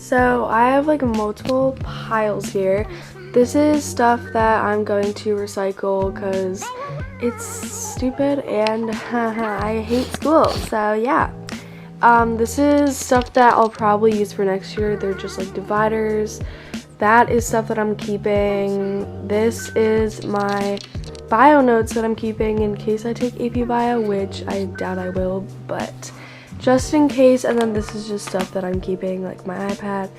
So I have like multiple piles here. This is stuff that I'm going to recycle because it's stupid and I hate school. So yeah, this is stuff that I'll probably use for next year. They're just like dividers. That is stuff that I'm keeping. This is my bio notes that I'm keeping in case I take AP Bio, which I doubt I will, but just in case. And then this is just stuff that I'm keeping, like my iPad,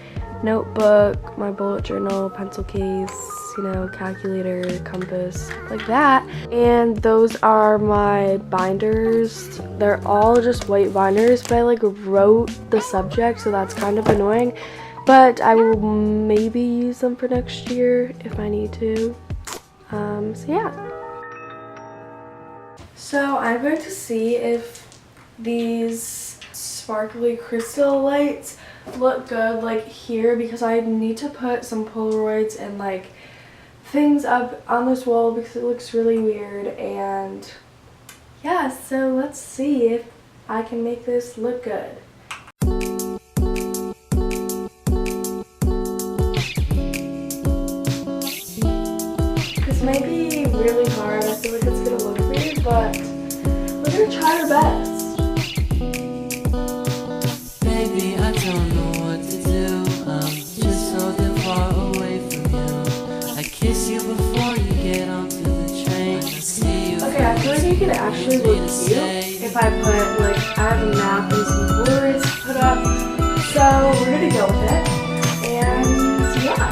notebook, my bullet journal, pencil case, you know, calculator, compass, like that. And those are my binders. They're all just white binders, but I like wrote the subject, so that's kind of annoying, but I will maybe use them for next year if I need to. So yeah. So I'm going to see if these sparkly crystal lights look good like here, because I need to put some Polaroids and like things up on this wall because it looks really weird. And yeah, so let's see if I can make this look good. This might be really hard. I feel like it's gonna look weird, but we're gonna try our best. Baby, I don't know what to do. I'm just so damn far away from you. I kiss you before you get onto the train. I see you. Okay, I feel like you can actually look cute if I put, like, I have a map and some Polaroids to put up. So we're gonna go with it. And yeah.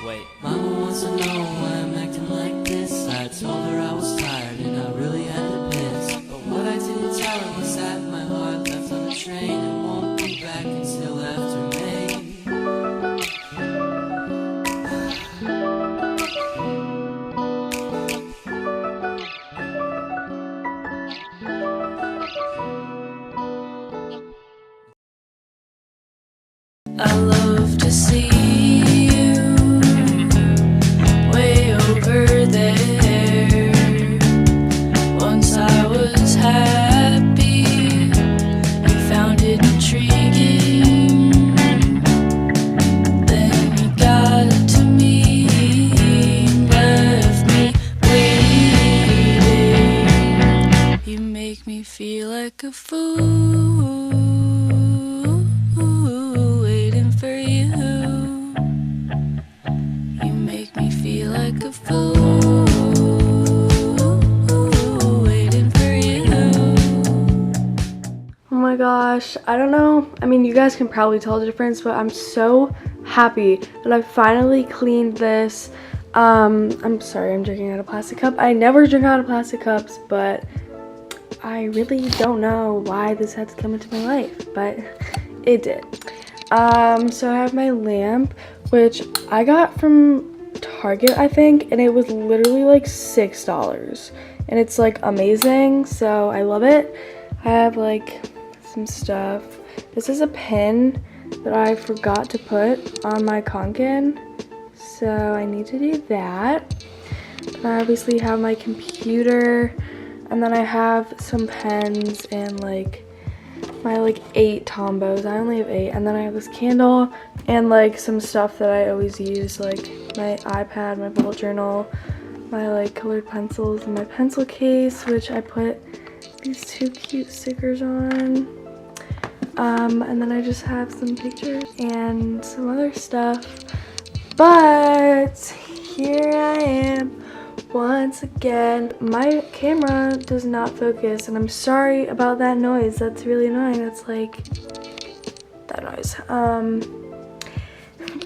Wait, Mama wants to know why I'm acting like this. I told her I was tired and I really had to piss. But what I didn't tell her was that my heart left on the train and won't be back until after May. I love to see you way over there. Once I was happy, you found it intriguing. Then you got to me, left me waiting. You make me feel like a fool. Like a fool, waiting for you. Oh my gosh, I don't know. I mean, you guys can probably tell the difference, but I'm so happy that I finally cleaned this. I'm sorry, I'm drinking out of a plastic cup. I never drink out of plastic cups, but I really don't know why this had to come into my life, but it did. So I have my lamp, which I got from Target, I think, and it was literally like $6, and it's like amazing, so I love it. I have like some stuff. This is a pin that I forgot to put on my Kanken, so I need to do that. And I obviously have my computer, and then I have some pens and like my like 8 Tombos. I only have 8. And then I have this candle and like some stuff that I always use, like my iPad, my bullet journal, my like colored pencils, and my pencil case, which I put these 2 cute stickers on. And then I just have some pictures and some other stuff. But here I am once again. My camera does not focus, and I'm sorry about that noise. That's really annoying. That's like that noise.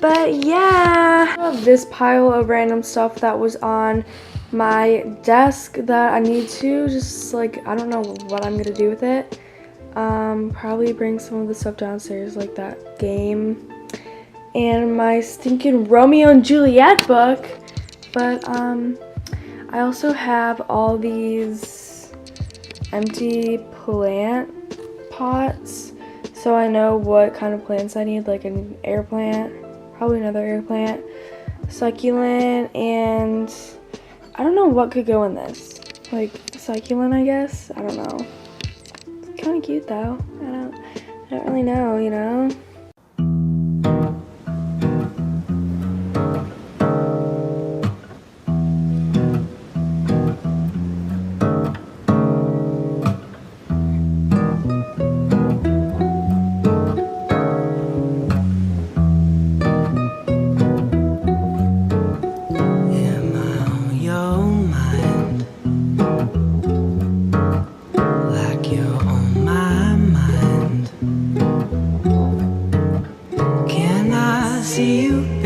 But yeah, I have this pile of random stuff that was on my desk that I need to just like, I don't know what I'm gonna do with it. Probably bring some of the stuff downstairs, like that game and my stinking Romeo and Juliet book. But I also have all these empty plant pots, so I know what kind of plants I need, like an air plant, probably another air plant, succulent, and I don't know what could go in this. Like succulent, I guess. I don't know. It's kind of cute though. I don't really know, you know. See you